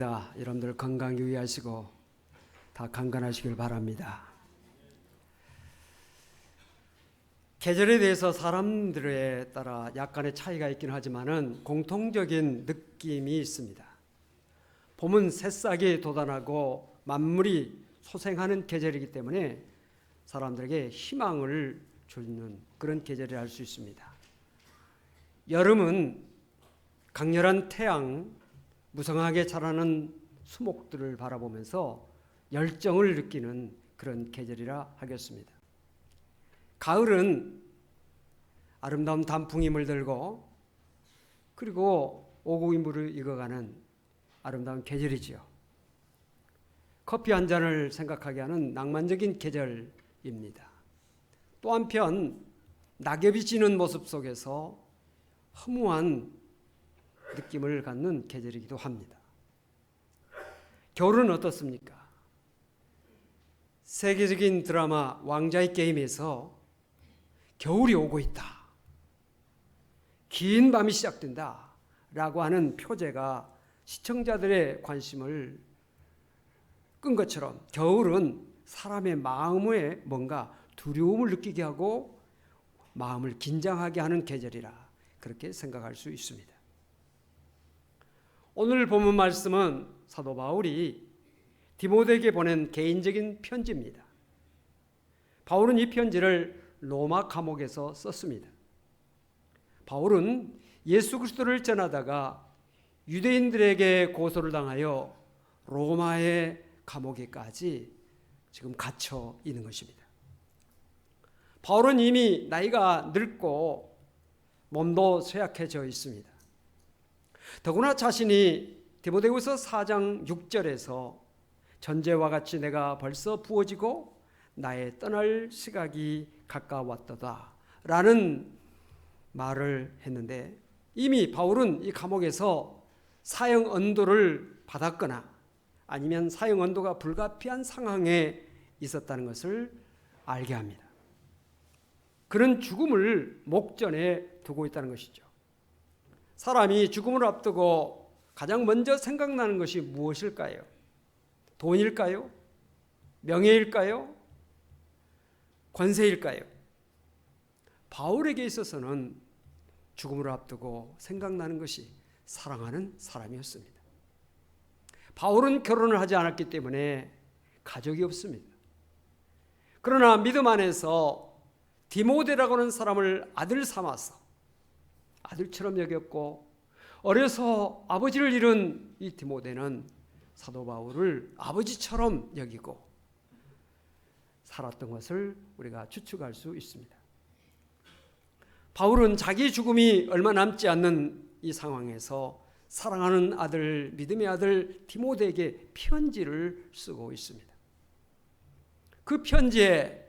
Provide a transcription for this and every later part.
여러분들 건강 유의하시고 다 강건하시길 바랍니다. 계절에 대해서 사람들에 따라 약간의 차이가 있긴 하지만은 공통적인 느낌이 있습니다. 봄은 새싹이 돋아나고 만물이 소생하는 계절이기 때문에 사람들에게 희망을 주는 그런 계절이라 할 수 있습니다. 여름은 강렬한 태양, 무성하게 자라는 수목들을 바라보면서 열정을 느끼는 그런 계절이라 하겠습니다. 가을은 아름다운 단풍이 물들고 그리고 오곡이 물을 익어가는 아름다운 계절이지요. 커피 한 잔을 생각하게 하는 낭만적인 계절입니다. 또 한편 낙엽이 지는 모습 속에서 허무한 느낌을 갖는 계절이기도 합니다. 겨울은 어떻습니까? 세계적인 드라마 왕자의 게임에서 겨울이 오고 있다, 긴 밤이 시작된다 라고 하는 표제가 시청자들의 관심을 끈 것처럼 겨울은 사람의 마음에 뭔가 두려움을 느끼게 하고 마음을 긴장하게 하는 계절이라 그렇게 생각할 수 있습니다. 오늘 본문 말씀은 사도 바울이 디모데에게 보낸 개인적인 편지입니다. 바울은 이 편지를 로마 감옥에서 썼습니다. 바울은 예수 그리스도를 전하다가 유대인들에게 고소를 당하여 로마의 감옥에까지 지금 갇혀 있는 것입니다. 바울은 이미 나이가 늙고 몸도 쇠약해져 있습니다. 더구나 자신이 디모데후서 4장 6절에서 전제와 같이 내가 벌써 부어지고 나의 떠날 시각이 가까웠도다 라는 말을 했는데, 이미 바울은 이 감옥에서 사형 언도를 받았거나 아니면 사형 언도가 불가피한 상황에 있었다는 것을 알게 합니다. 그는 죽음을 목전에 두고 있다는 것이죠. 사람이 죽음을 앞두고 가장 먼저 생각나는 것이 무엇일까요? 돈일까요? 명예일까요? 권세일까요? 바울에게 있어서는 죽음을 앞두고 생각나는 것이 사랑하는 사람이었습니다. 바울은 결혼을 하지 않았기 때문에 가족이 없습니다. 그러나 믿음 안에서 디모데라고 하는 사람을 아들 삼아서 아들처럼 여겼고, 어려서 아버지를 잃은 이 디모데는 사도 바울을 아버지처럼 여기고 살았던 것을 우리가 추측할 수 있습니다. 바울은 자기 죽음이 얼마 남지 않는 이 상황에서 사랑하는 아들, 믿음의 아들 디모데에게 편지를 쓰고 있습니다. 그 편지에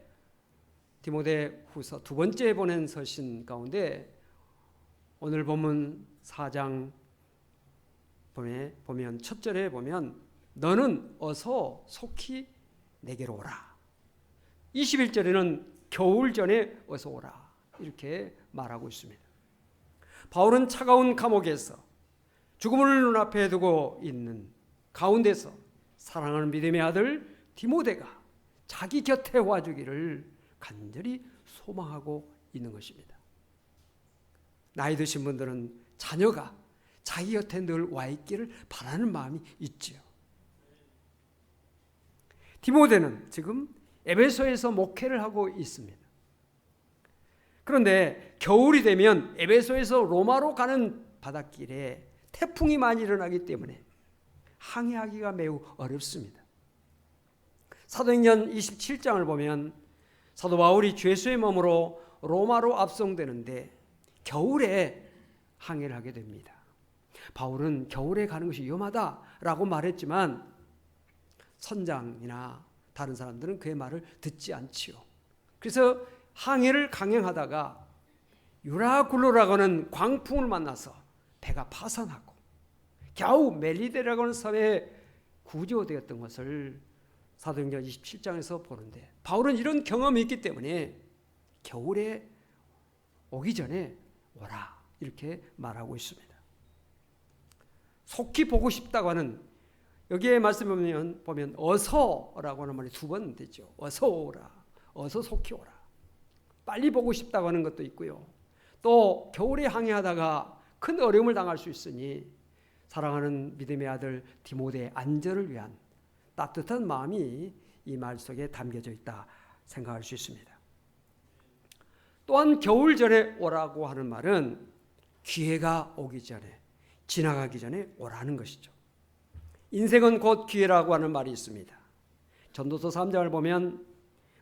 디모데 후서 두 번째 보낸 서신 가운데 오늘 본문 4장 보면 첫 절에 보면 너는 어서 속히 내게로 오라. 21절에는 겨울 전에 어서 오라. 이렇게 말하고 있습니다. 바울은 차가운 감옥에서 죽음을 눈앞에 두고 있는 가운데서 사랑하는 믿음의 아들 디모데가 자기 곁에 와주기를 간절히 소망하고 있는 것입니다. 나이 드신 분들은 자녀가 자기 곁에 늘 와 있기를 바라는 마음이 있지요. 디모데는 지금 에베소에서 목회를 하고 있습니다. 그런데 겨울이 되면 에베소에서 로마로 가는 바닷길에 태풍이 많이 일어나기 때문에 항해하기가 매우 어렵습니다. 사도행전 27장을 보면 사도 바울이 죄수의 몸으로 로마로 압송되는데 겨울에 항해를 하게 됩니다. 바울은 겨울에 가는 것이 위험하다라고 말했지만 선장이나 다른 사람들은 그의 말을 듣지 않지요. 그래서 항해를 강행하다가 유라굴로라고 하는 광풍을 만나서 배가 파산하고 겨우 멜리데라고 하는 섬에 구조되었던 것을 사도행전 27장에서 보는데, 바울은 이런 경험이 있기 때문에 겨울에 오기 전에 오라 이렇게 말하고 있습니다. 속히 보고 싶다고 하는 여기에 말씀을 보면 어서라고 하는 말이 2번 되죠. 어서 오라. 어서 속히 오라. 빨리 보고 싶다고 하는 것도 있고요. 또 겨울에 항해하다가 큰 어려움을 당할 수 있으니 사랑하는 믿음의 아들 디모데의 안전을 위한 따뜻한 마음이 이 말 속에 담겨져 있다 생각할 수 있습니다. 또한 겨울 전에 오라고 하는 말은 기회가 오기 전에, 지나가기 전에 오라는 것이죠. 인생은 곧 기회라고 하는 말이 있습니다. 전도서 3장을 보면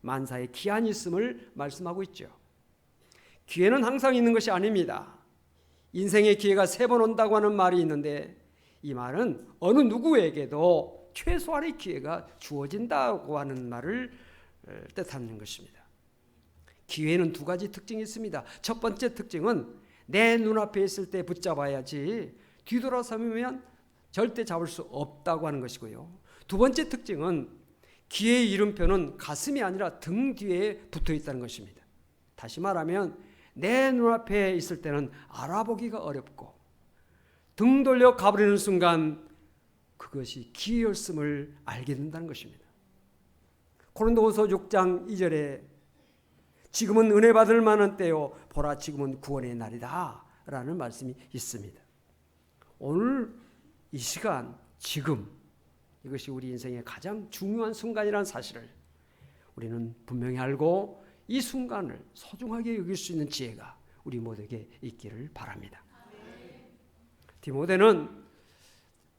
만사에 기한이 있음을 말씀하고 있죠. 기회는 항상 있는 것이 아닙니다. 인생의 기회가 3번 온다고 하는 말이 있는데 이 말은 어느 누구에게도 최소한의 기회가 주어진다고 하는 말을 뜻하는 것입니다. 기회는 2가지 특징이 있습니다. 첫 번째 특징은 내 눈앞에 있을 때 붙잡아야지 뒤돌아서면 절대 잡을 수 없다고 하는 것이고요. 2번째 특징은 기회의 이름표는 가슴이 아니라 등 뒤에 붙어 있다는 것입니다. 다시 말하면 내 눈앞에 있을 때는 알아보기가 어렵고 등 돌려 가버리는 순간 그것이 기회였음을 알게 된다는 것입니다. 고린도후서 6장 2절에 지금은 은혜 받을 만한 때요 보라 지금은 구원의 날이다 라는 말씀이 있습니다. 오늘 이 시간 지금 이것이 우리 인생의 가장 중요한 순간이라는 사실을 우리는 분명히 알고 이 순간을 소중하게 여길 수 있는 지혜가 우리 모두에게 있기를 바랍니다. 디모데는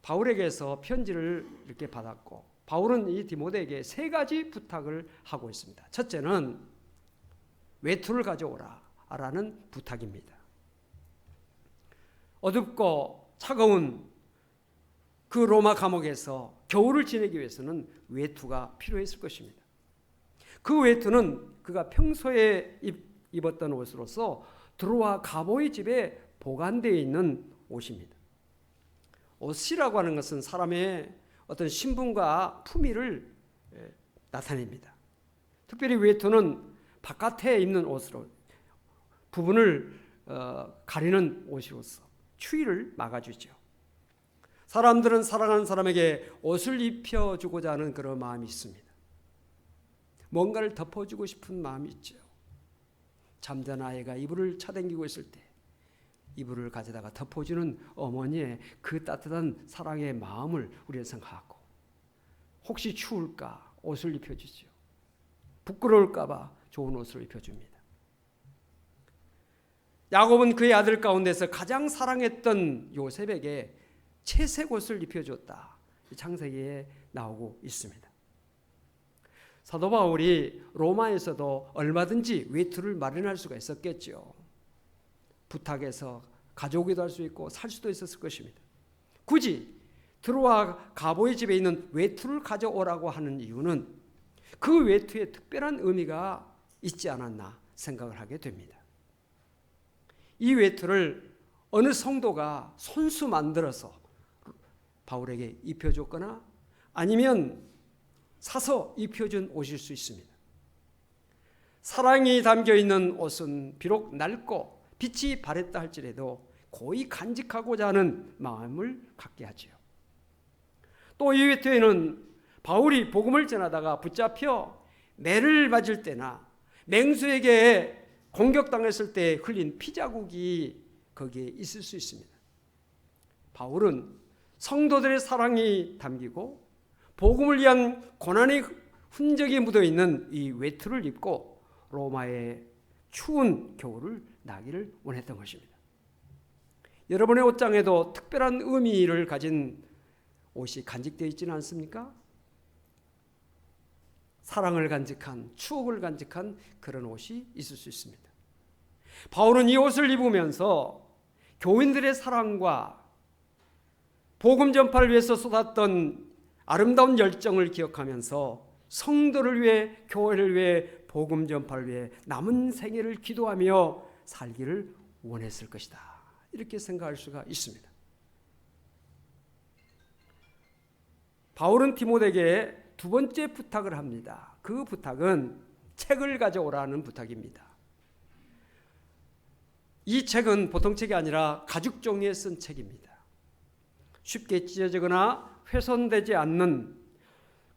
바울에게서 편지를 이렇게 받았고 바울은 이 디모데에게 3가지 부탁을 하고 있습니다. 첫째는 외투를 가져오라 라는 부탁입니다. 어둡고 차가운 그 로마 감옥에서 겨울을 지내기 위해서는 외투가 필요했을 것입니다. 그 외투는 그가 평소에 입었던 옷으로서 드로아 가보의 집에 보관되어 있는 옷입니다. 옷이라고 하는 것은 사람의 어떤 신분과 품위를 나타냅니다. 특별히 외투는 바깥에 입는 옷으로 부분을 가리는 옷으로서 추위를 막아주죠. 사람들은 사랑하는 사람에게 옷을 입혀주고자 하는 그런 마음이 있습니다. 뭔가를 덮어주고 싶은 마음이 있죠. 잠자는 아이가 이불을 차당기고 있을 때 이불을 가져다가 덮어주는 어머니의 그 따뜻한 사랑의 마음을 우리는 생각하고 혹시 추울까 옷을 입혀주죠. 부끄러울까 봐 좋은 옷을 입혀줍니다. 야곱은 그의 아들 가운데서 가장 사랑했던 요셉에게 채색 옷을 입혀줬다. 창세기에 나오고 있습니다. 사도 바울이 로마에서도 얼마든지 외투를 마련할 수가 있었겠죠. 부탁해서 가져오기도 할 수 있고 살 수도 있었을 것입니다. 굳이 드로아 가보의 집에 있는 외투를 가져오라고 하는 이유는 그 외투에 특별한 의미가 있지 않았나 생각을 하게 됩니다. 이 외투를 어느 성도가 손수 만들어서 바울에게 입혀줬거나 아니면 사서 입혀준 옷일 수 있습니다. 사랑이 담겨있는 옷은 비록 낡고 빛이 바랬다 할지라도 고이 간직하고자 하는 마음을 갖게 하지요. 또 이 외투에는 바울이 복음을 전하다가 붙잡혀 매를 맞을 때나 맹수에게 공격당했을 때 흘린 피자국이 거기에 있을 수 있습니다. 바울은 성도들의 사랑이 담기고 복음을 위한 고난의 흔적이 묻어있는 이 외투를 입고 로마의 추운 겨울을 나기를 원했던 것입니다. 여러분의 옷장에도 특별한 의미를 가진 옷이 간직되어 있지는 않습니까? 사랑을 간직한, 추억을 간직한 그런 옷이 있을 수 있습니다. 바울은 이 옷을 입으면서 교인들의 사랑과 복음 전파를 위해서 쏟았던 아름다운 열정을 기억하면서 성도를 위해, 교회를 위해, 복음 전파를 위해 남은 생애를 기도하며 살기를 원했을 것이다. 이렇게 생각할 수가 있습니다. 바울은 디모데에게 2번째 부탁을 합니다. 그 부탁은 책을 가져오라는 부탁입니다. 이 책은 보통 책이 아니라 가죽 종이에 쓴 책입니다. 쉽게 찢어지거나 훼손되지 않는,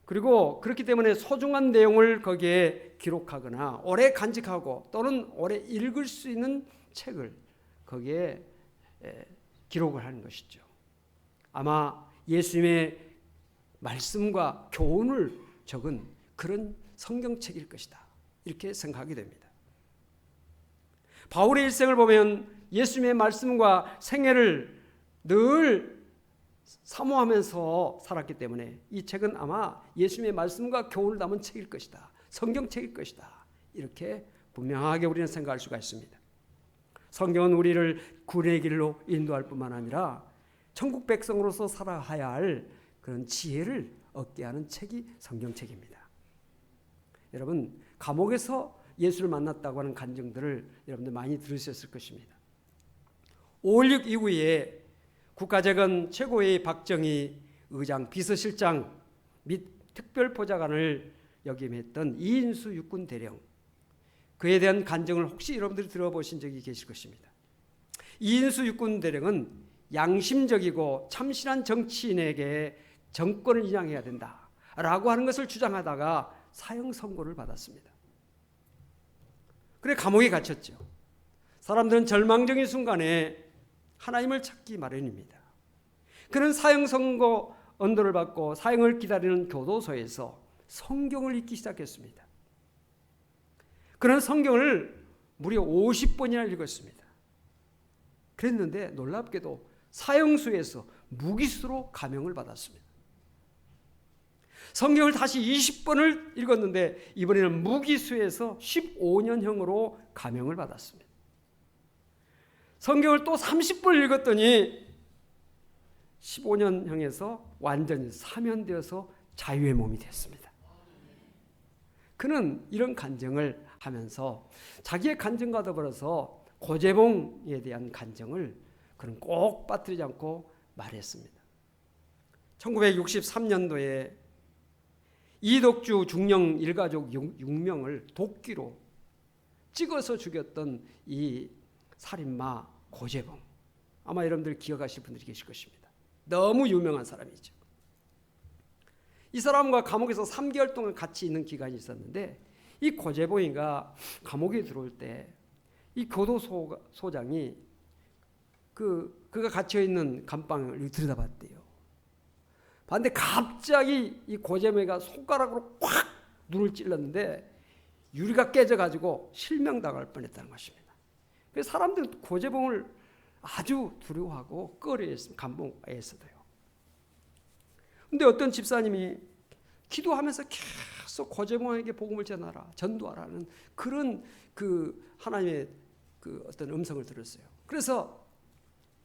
그리고 그렇기 때문에 소중한 내용을 거기에 기록하거나 오래 간직하고 또는 오래 읽을 수 있는 책을 거기에 기록을 하는 것이죠. 아마 예수님의 말씀과 교훈을 적은 그런 성경책일 것이다, 이렇게 생각하게 됩니다. 바울의 일생을 보면 예수님의 말씀과 생애를 늘 사모하면서 살았기 때문에 이 책은 아마 예수님의 말씀과 교훈을 담은 책일 것이다, 성경책일 것이다, 이렇게 분명하게 우리는 생각할 수가 있습니다. 성경은 우리를 구원의 길로 인도할 뿐만 아니라 천국 백성으로서 살아야 할 그런 지혜를 얻게 하는 책이 성경책입니다. 여러분, 감옥에서 예수를 만났다고 하는 간증들을 여러분들 많이 들으셨을 것입니다. 5.16 이후에 국가재건 최고위 박정희 의장, 비서실장 및 특별보좌관을 역임했던 이인수 육군 대령, 그에 대한 간증을 혹시 여러분들이 들어보신 적이 계실 것입니다. 이인수 육군 대령은 양심적이고 참신한 정치인에게 정권을 인양해야 된다라고 하는 것을 주장하다가 사형 선고를 받았습니다. 그래 감옥에 갇혔죠. 사람들은 절망적인 순간에 하나님을 찾기 마련입니다. 그는 사형 선고 언도를 받고 사형을 기다리는 교도소에서 성경을 읽기 시작했습니다. 그는 성경을 무려 50번이나 읽었습니다. 그랬는데 놀랍게도 사형수에서 무기수로 감형을 받았습니다. 성경을 다시 20번을 읽었는데 이번에는 무기수에서 15년형으로 감형을 받았습니다. 성경을 또 30번 읽었더니 15년형에서 완전히 사면되어서 자유의 몸이 됐습니다. 그는 이런 간증을 하면서 자기의 간증과 더불어서 고재봉에 대한 간증을 그는 꼭 빠뜨리지 않고 말했습니다. 1963년도에 이덕주 중령 일가족 6명을 도끼로 찍어서 죽였던 이 살인마 고재봉, 아마 여러분들 기억하실 분들이 계실 것입니다. 너무 유명한 사람이죠. 이 사람과 감옥에서 3개월 동안 같이 있는 기간이 있었는데 이 고재봉이가 감옥에 들어올 때 이 교도소장이 그가 갇혀있는 감방을 들여다봤대요. 반대 갑자기 이 고재봉이가 손가락으로 꽉 눈을 찔렀는데 유리가 깨져가지고 실명당할 뻔했다는 것입니다. 그래서 사람들은 고재봉을 아주 두려워하고 꺼려했습니다. 감옥에서도요. 근데 어떤 집사님이 기도하면서 계속 고재봉에게 복음을 전하라, 전도하라는 그런 하나님의 어떤 음성을 들었어요. 그래서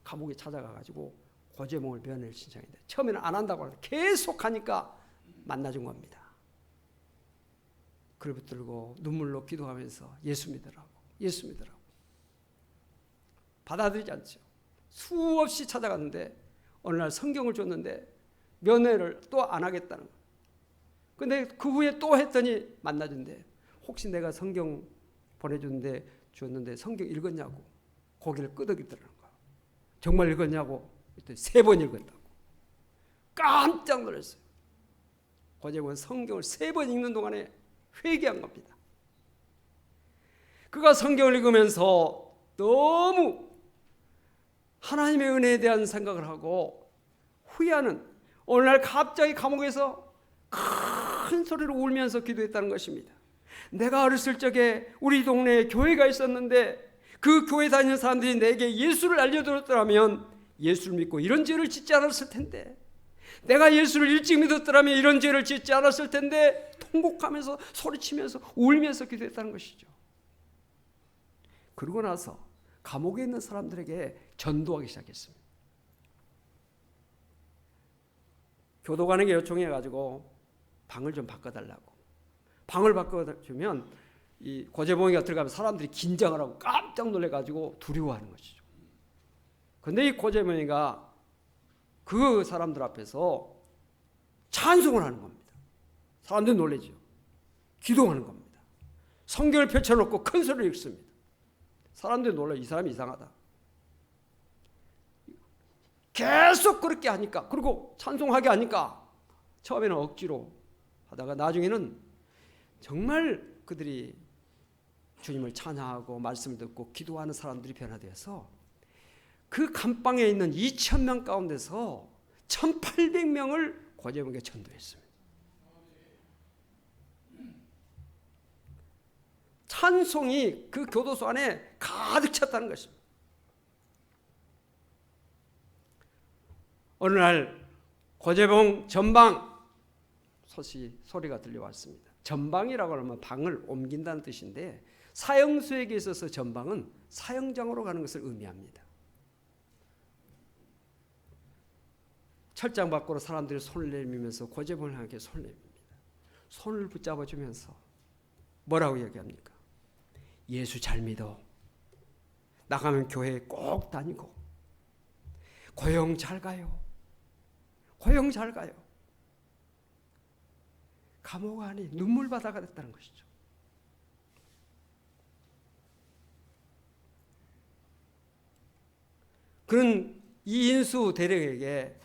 감옥에 찾아가가지고 고재봉을 면회를 신청했는데 처음에는 안 한다고 하는데 계속 하니까 만나준 겁니다. 그를 붙들고 눈물로 기도하면서 예수 믿으라고, 예수 믿으라고. 받아들이지 않죠. 수없이 찾아갔는데 어느 날 성경을 줬는데 면회를 또 안 하겠다는 거예요. 근데 그 후에 또 했더니 만나준대. 혹시 내가 성경 줬는데 성경 읽었냐고 고개를 끄덕이더라는 거야. 정말 읽었냐고 했더니 3번 읽었다고. 깜짝 놀랐어요. 고재봉은 성경을 3번 읽는 동안에 회개한 겁니다. 그가 성경을 읽으면서 너무 하나님의 은혜에 대한 생각을 하고 후회하는, 어느 날 갑자기 감옥에서 큰 소리로 울면서 기도했다는 것입니다. 내가 어렸을 적에 우리 동네에 교회가 있었는데 그 교회 다니는 사람들이 내게 예수를 알려줬더라면 예수를 믿고 이런 죄를 짓지 않았을 텐데, 내가 예수를 일찍 믿었더라면 이런 죄를 짓지 않았을 텐데, 통곡하면서 소리치면서 울면서 기도했다는 것이죠. 그러고 나서 감옥에 있는 사람들에게 전도하기 시작했습니다. 교도관에게 요청해가지고 방을 좀 바꿔달라고. 방을 바꿔주면 이 고재봉이가 들어가면 사람들이 긴장을 하고 깜짝 놀래가지고 두려워하는 것이죠. 그런데 이 고재봉이가 그 사람들 앞에서 찬송을 하는 겁니다. 사람들이 놀라죠. 기도하는 겁니다. 성경을 펼쳐놓고 큰 소리를 읽습니다. 사람들이 놀라, 이 사람이 이상하다. 계속 그렇게 하니까, 그리고 찬송하게 하니까 처음에는 억지로 하다가 나중에는 정말 그들이 주님을 찬양하고 말씀을 듣고 기도하는 사람들이 변화되어서 그 감방에 있는 2,000명 가운데서 1,800명을 고재봉에 전도했습니다. 찬송이 그 교도소 안에 가득 찼다는 것입니다. 어느 날 고재봉 전방 소리가 들려왔습니다. 전방이라고 하면 방을 옮긴다는 뜻인데, 사형수에게 있어서 전방은 사형장으로 가는 것을 의미합니다. 철장 밖으로 사람들이 손을 내밀면서 고재봉을 향해 손을 내밉니다. 손을 붙잡아주면서 뭐라고 얘기합니까? 예수 잘 믿어. 나가면 교회 꼭 다니고 고용 잘 가요. 고용 잘 가요. 감옥 안이 눈물바다가 됐다는 것이죠. 그는 이인수 대령에게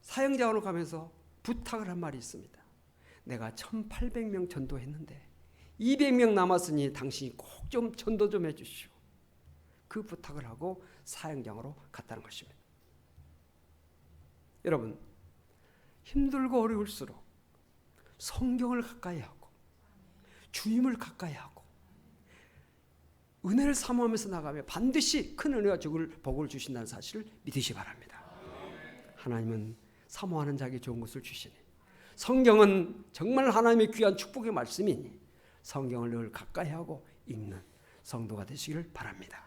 사형장으로 가면서 부탁을 한 말이 있습니다. 내가 1,800명 전도했는데 200명 남았으니 당신이 꼭 좀 전도 좀 해주시오. 그 부탁을 하고 사형장으로 갔다는 것입니다. 여러분, 힘들고 어려울수록 성경을 가까이 하고 주님을 가까이 하고 은혜를 사모하면서 나가면 반드시 큰 은혜와 복을 주신다는 사실을 믿으시기 바랍니다. 하나님은 사모하는 자에게 좋은 것을 주시니, 성경은 정말 하나님의 귀한 축복의 말씀이니 성경을 늘 가까이 하고 읽는 성도가 되시기를 바랍니다.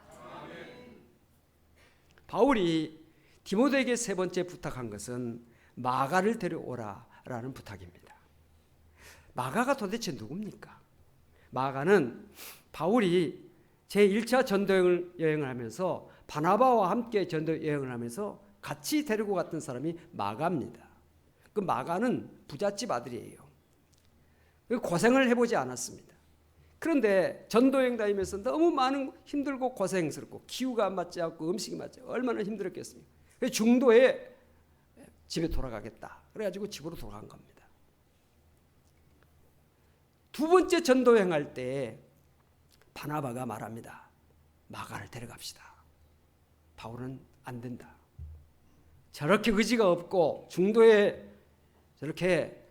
바울이 디모데에게 세 번째 부탁한 것은 마가를 데려오라라는 부탁입니다. 마가가 도대체 누굽니까? 마가는 바울이 제1차 전도 여행을 하면서 바나바와 함께 전도 여행을 하면서 같이 데리고 갔던 사람이 마가입니다. 그 마가는 부잣집 아들이에요. 고생을 해보지 않았습니다. 그런데 전도여행 다니면서 너무 많은 힘들고 고생스럽고 기후가 맞지 않고 음식이 맞지 않고 얼마나 힘들었겠습니까? 중도에 집에 돌아가겠다. 그래가지고 집으로 돌아간 겁니다. 두 번째 전도여행 할 때 바나바가 말합니다. 마가를 데려갑시다. 바울은 안 된다. 저렇게 의지가 없고 중도에 저렇게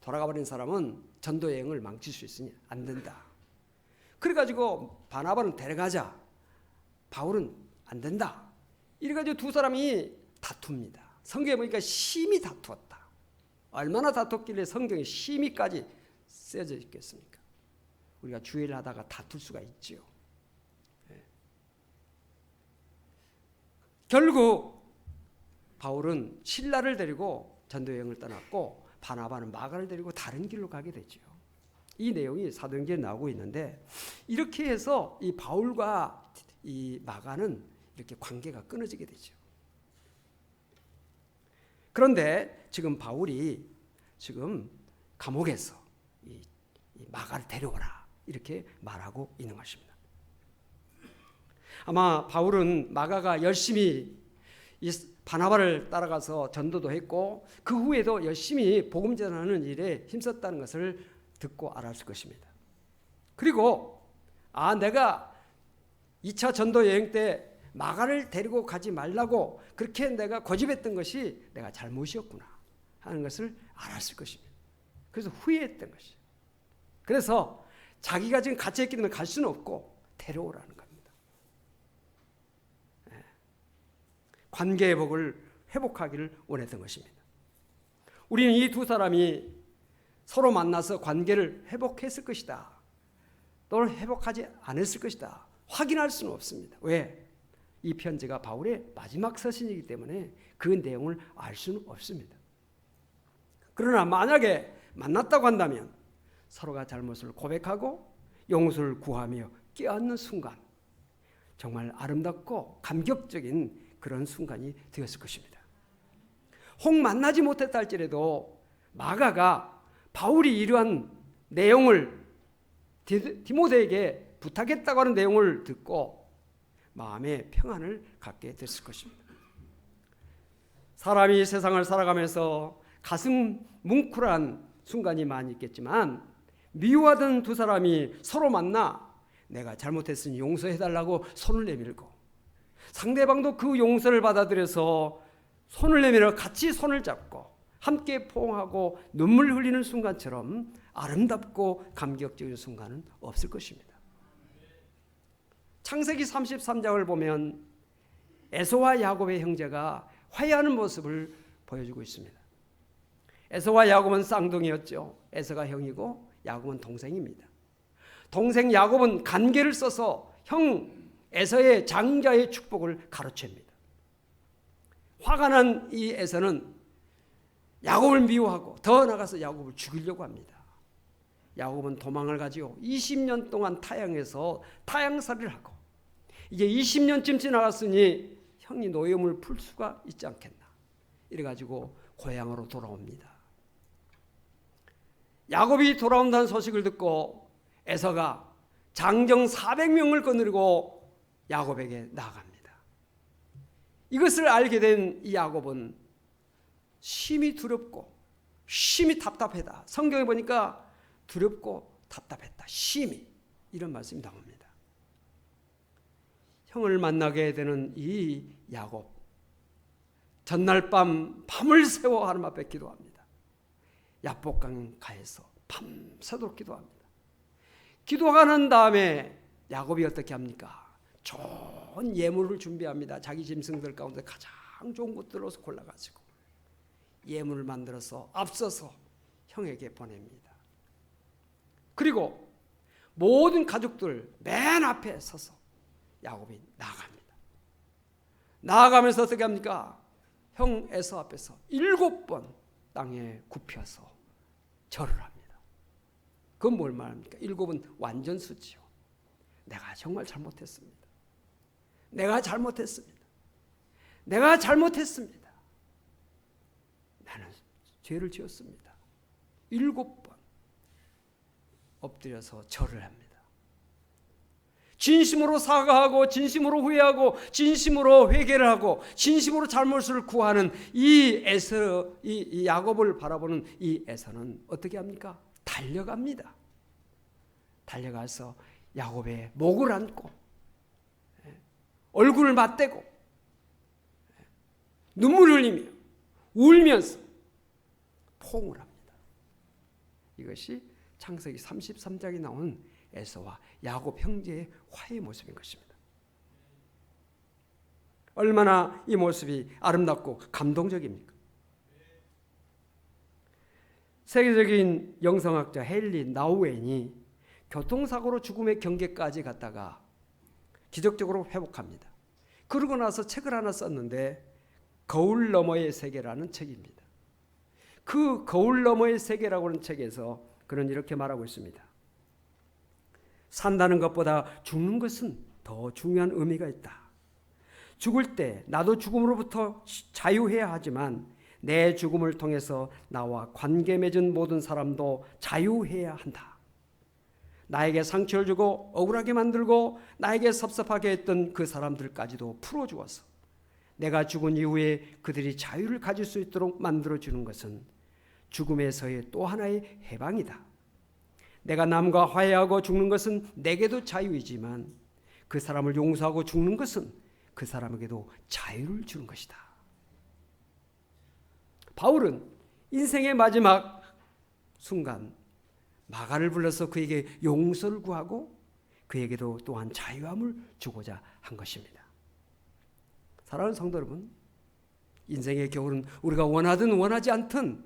돌아가 버린 사람은 전도여행을 망칠 수 있으니 안 된다. 그래가지고 바나바는 데려가자. 바울은 안 된다. 이래가지고 두 사람이 다툽니다. 성경에 보니까 심히 다투었다. 얼마나 다퉜길래 성경에 심히까지 쓰여져 있겠습니까? 우리가 주의를 하다가 다툴 수가 있지요. 결국 바울은 실라를 데리고 전도여행을 떠났고 바나바는 마가를 데리고 다른 길로 가게 되죠. 이 내용이 사도행전에 나오고 있는데, 이렇게 해서 이 바울과 이 마가는 이렇게 관계가 끊어지게 되죠. 그런데 지금 바울이 지금 감옥에서 이 마가를 데려오라 이렇게 말하고 있는 것입니다. 아마 바울은 마가가 열심히 이 바나바를 따라가서 전도도 했고 그 후에도 열심히 복음 전하는 일에 힘썼다는 것을 듣고 알았을 것입니다. 그리고 내가 2차 전도 여행 때 마가를 데리고 가지 말라고 그렇게 내가 고집했던 것이 내가 잘못이었구나 하는 것을 알았을 것입니다. 그래서 후회했던 것이죠. 그래서 자기가 지금 갇혀있기 때문에 갈 수는 없고 데려오라는 겁니다. 관계의 복을 회복하기를 원했던 것입니다. 우리는 이 두 사람이 서로 만나서 관계를 회복했을 것이다, 또는 회복하지 않았을 것이다 확인할 수는 없습니다. 왜? 이 편지가 바울의 마지막 서신이기 때문에 그 내용을 알 수는 없습니다. 그러나 만약에 만났다고 한다면 서로가 잘못을 고백하고 용서를 구하며 껴안는 순간, 정말 아름답고 감격적인 그런 순간이 되었을 것입니다. 혹 만나지 못했다 할지라도 마가가 바울이 이러한 내용을 디모데에게 부탁했다고 하는 내용을 듣고 마음의 평안을 갖게 됐을 것입니다. 사람이 세상을 살아가면서 가슴 뭉클한 순간이 많이 있겠지만 미워하던 두 사람이 서로 만나 내가 잘못했으니 용서해달라고 손을 내밀고 상대방도 그 용서를 받아들여서 손을 내밀어 같이 손을 잡고 함께 포옹하고 눈물 흘리는 순간처럼 아름답고 감격적인 순간은 없을 것입니다. 창세기 33장을 보면 에서와 야곱의 형제가 화해하는 모습을 보여주고 있습니다. 에서와 야곱은 쌍둥이였죠. 에서가 형이고 야곱은 동생입니다. 동생 야곱은 간계를 써서 형 에서의 장자의 축복을 가로챕니다. 화가 난 이 에서는 야곱을 미워하고 더 나가서 야곱을 죽이려고 합니다. 야곱은 도망을 가지요. 20년 동안 타향에서 타향살이를 하고 이제 20년쯤 지나갔으니 형이 노여움을 풀 수가 있지 않겠나. 이래가지고 고향으로 돌아옵니다. 야곱이 돌아온다는 소식을 듣고 에서가 장정 400명을 거느리고 야곱에게 나아갑니다. 이것을 알게 된 이 야곱은 심히 두렵고 심히 답답하다. 성경에 보니까 두렵고 답답했다. 심히 이런 말씀이 나옵니다. 형을 만나게 되는 이 야곱, 전날 밤을 새워 하나님 앞에 기도합니다. 야복강가에서 밤새도록 기도합니다. 기도하는 다음에 야곱이 어떻게 합니까? 좋은 예물을 준비합니다. 자기 짐승들 가운데 가장 좋은 것들로 골라가지고 예물을 만들어서 앞서서 형에게 보냅니다. 그리고 모든 가족들 맨 앞에 서서 야곱이 나아갑니다. 나아가면서 어떻게 합니까? 형 에서 앞에서 7번 땅에 굽혀서 절을 합니다. 그건 뭘 말합니까? 7은 완전수지요. 내가 정말 잘못했습니다. 내가 잘못했습니다. 내가 잘못했습니다. 나는 죄를 지었습니다. 7번 엎드려서 절을 합니다. 진심으로 사과하고 진심으로 후회하고 진심으로 회개를 하고 진심으로 잘못을 구하는 이 에서, 이 야곱을 바라보는 이 에서는 어떻게 합니까? 달려갑니다. 달려가서 야곱의 목을 안고 얼굴을 맞대고 눈물을 흘리며 울면서 포옹을 합니다. 이것이 창세기 33장에 나오는 에서와 야곱 형제의 화해의 모습인 것입니다. 얼마나 이 모습이 아름답고 감동적입니까? 세계적인 영성학자 헨리 나우엔이 교통사고로 죽음의 경계까지 갔다가 기적적으로 회복합니다. 그러고 나서 책을 하나 썼는데 거울 너머의 세계라는 책입니다. 그 거울 너머의 세계라고 하는 책에서 그는 이렇게 말하고 있습니다. 산다는 것보다 죽는 것은 더 중요한 의미가 있다. 죽을 때 나도 죽음으로부터 자유해야 하지만 내 죽음을 통해서 나와 관계 맺은 모든 사람도 자유해야 한다. 나에게 상처를 주고 억울하게 만들고 나에게 섭섭하게 했던 그 사람들까지도 풀어주어서 내가 죽은 이후에 그들이 자유를 가질 수 있도록 만들어주는 것은 죽음에서의 또 하나의 해방이다. 내가 남과 화해하고 죽는 것은 내게도 자유이지만 그 사람을 용서하고 죽는 것은 그 사람에게도 자유를 주는 것이다. 바울은 인생의 마지막 순간 마가를 불러서 그에게 용서를 구하고 그에게도 또한 자유함을 주고자 한 것입니다. 사랑하는 성도 여러분, 인생의 겨울은 우리가 원하든 원하지 않든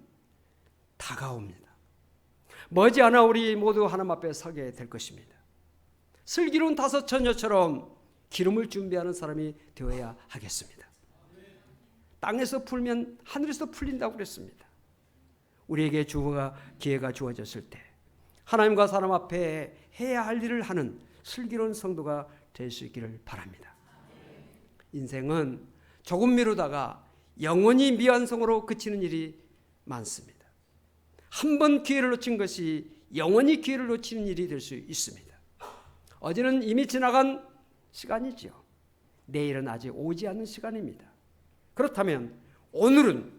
다가옵니다. 머지않아 우리 모두 하나님 앞에 서게 될 것입니다. 슬기로운 다섯 처녀처럼 기름을 준비하는 사람이 되어야 하겠습니다. 땅에서 풀면 하늘에서 풀린다고 그랬습니다. 우리에게 기회가 주어졌을 때 하나님과 사람 앞에 해야 할 일을 하는 슬기로운 성도가 될 수 있기를 바랍니다. 인생은 조금 미루다가 영원히 미완성으로 그치는 일이 많습니다. 한 번 기회를 놓친 것이 영원히 기회를 놓치는 일이 될 수 있습니다. 어제는 이미 지나간 시간이죠. 내일은 아직 오지 않는 시간입니다. 그렇다면 오늘은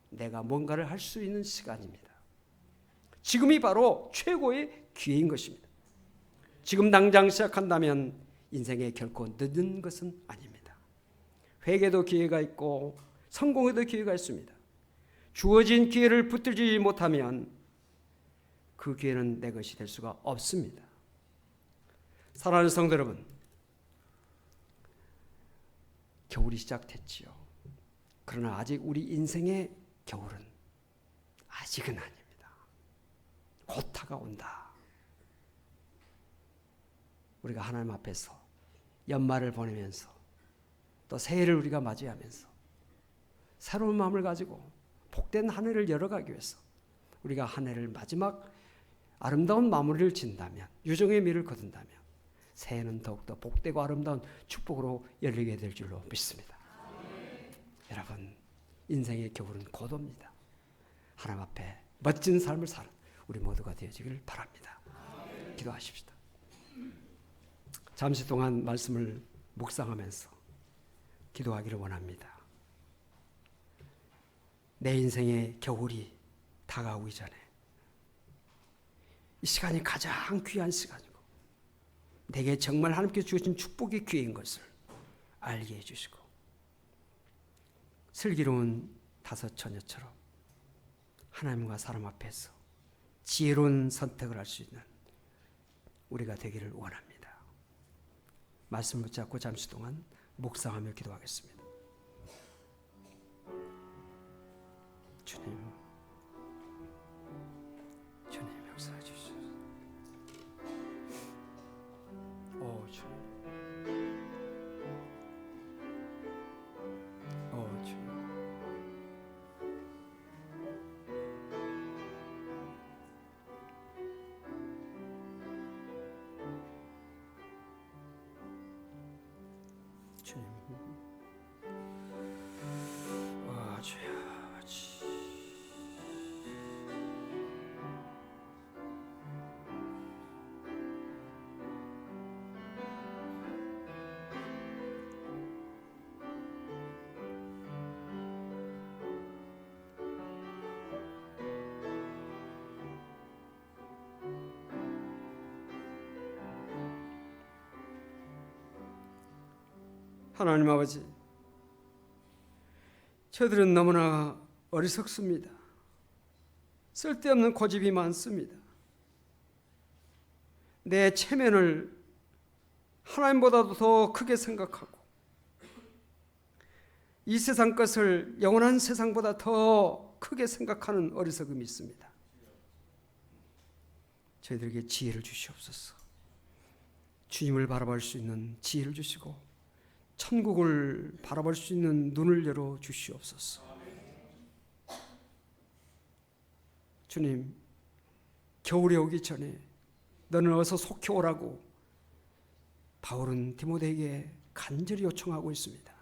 내가 뭔가를 할 수 있는 시간입니다. 지금이 바로 최고의 기회인 것입니다. 지금 당장 시작한다면 인생에 결코 늦은 것은 아닙니다. 회개도 기회가 있고 성공에도 기회가 있습니다. 주어진 기회를 붙들지 못하면 그 기회는 내 것이 될 수가 없습니다. 사랑하는 성도 여러분, 겨울이 시작됐지요. 그러나 아직 우리 인생의 겨울은 아직은 아닙니다. 곧 다가온다. 우리가 하나님 앞에서 연말을 보내면서 또 새해를 우리가 맞이하면서 새로운 마음을 가지고 복된 한 해를 열어가기 위해서 우리가 한 해를 마지막 아름다운 마무리를 짓는다면, 유정의 미를 거둔다면 새해는 더욱더 복되고 아름다운 축복으로 열리게 될 줄로 믿습니다. 여러분, 인생의 겨울은 곧 옵니다. 하나님 앞에 멋진 삶을 사는 우리 모두가 되어지길 바랍니다. 기도하십시다. 잠시 동안 말씀을 묵상하면서 기도하기를 원합니다. 내 인생의 겨울이 다가오기 전에 이 시간이 가장 귀한 시간이고 내게 정말 하나님께서 주신 축복의 기회인 것을 알게 해주시고 슬기로운 다섯 처녀처럼 하나님과 사람 앞에서 지혜로운 선택을 할 수 있는 우리가 되기를 원합니다. 말씀을 붙잡고 잠시 동안 묵상하며 기도하겠습니다. 주님 역사해 주시옵소서. 오 주님, 오 주님, 주님, 와 주여. 하나님 아버지, 저들은 너무나 어리석습니다. 쓸데없는 고집이 많습니다. 내 체면을 하나님보다도 더 크게 생각하고 이 세상 것을 영원한 세상보다 더 크게 생각하는 어리석음이 있습니다. 저희들에게 지혜를 주시옵소서. 주님을 바라볼 수 있는 지혜를 주시고 천국을 바라볼 수 있는 눈을 열어 주시옵소서. 주님, 겨울이 오기 전에 너는 어서 속히 오라고 바울은 디모데에게 간절히 요청하고 있습니다.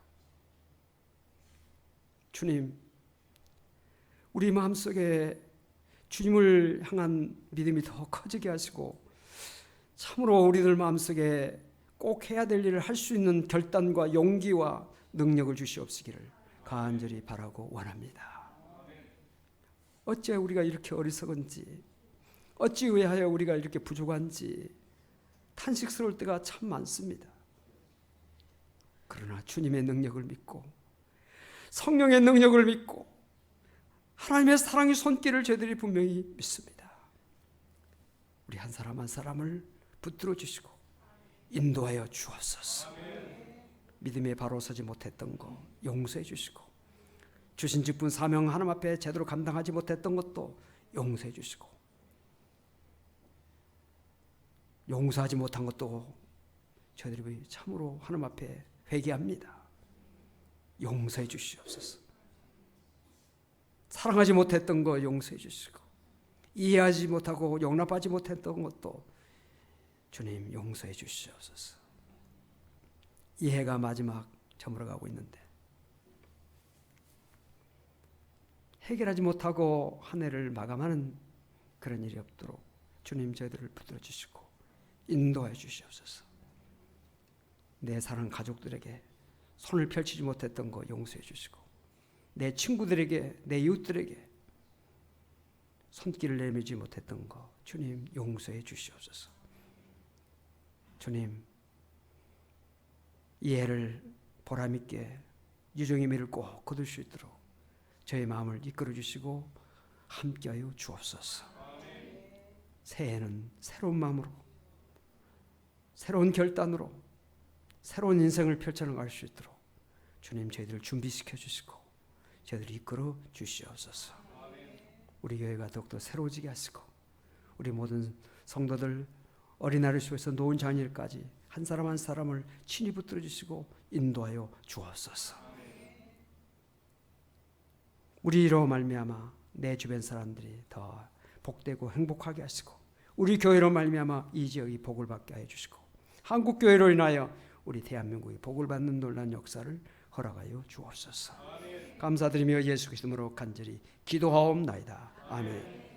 주님, 우리 마음속에 주님을 향한 믿음이 더 커지게 하시고 참으로 우리들 마음속에 꼭 해야 될 일을 할 수 있는 결단과 용기와 능력을 주시옵시기를 간절히 바라고 원합니다. 어찌 우리가 이렇게 어리석은지, 어찌 왜하여 우리가 이렇게 부족한지 탄식스러울 때가 참 많습니다. 그러나 주님의 능력을 믿고 성령의 능력을 믿고 하나님의 사랑의 손길을 저희들이 분명히 믿습니다. 우리 한 사람 한 사람을 붙들어 주시고 인도하여 주옵소서. 믿음에 바로 서지 못했던 거 용서해 주시고 주신 직분 사명 하나님 앞에 제대로 감당하지 못했던 것도 용서해 주시고 용서하지 못한 것도 저희들이 참으로 하나님 앞에 회개합니다. 용서해 주시옵소서. 사랑하지 못했던 거 용서해 주시고 이해하지 못하고 용납하지 못했던 것도 주님 용서해 주시옵소서. 이 해가 마지막 저물어가고 있는데 해결하지 못하고 한 해를 마감하는 그런 일이 없도록 주님 저희들을 붙들어 주시고 인도해 주시옵소서. 내 사랑 가족들에게 손을 펼치지 못했던 거 용서해 주시고 내 친구들에게, 내 이웃들에게 손길을 내밀지 못했던 것 주님 용서해 주시옵소서. 주님, 이 해를 보람있게 유종의 미를 꼭 거둘 수 있도록 저의 마음을 이끌어 주시고 함께하여 주옵소서. 새해는 새로운 마음으로, 새로운 결단으로 새로운 인생을 펼쳐나갈 수 있도록 주님 저희들을 준비시켜 주시고 저희들을 이끌어 주시옵소서. 우리 교회가 더욱더 새로워지게 하시고 우리 모든 성도들 어린아이를 시작해서 노인 장애인까지 한 사람 한 사람을 친히 붙들어 주시고 인도하여 주옵소서. 우리로 말미암아 내 주변 사람들이 더 복되고 행복하게 하시고 우리 교회로 말미암아 이 지역이 복을 받게 하여 주시고 한국 교회로 인하여 우리 대한민국이 복을 받는 놀라운 역사를 허락하여 주옵소서. 감사드리며 예수 그리스도로 간절히 기도하옵나이다. 아멘.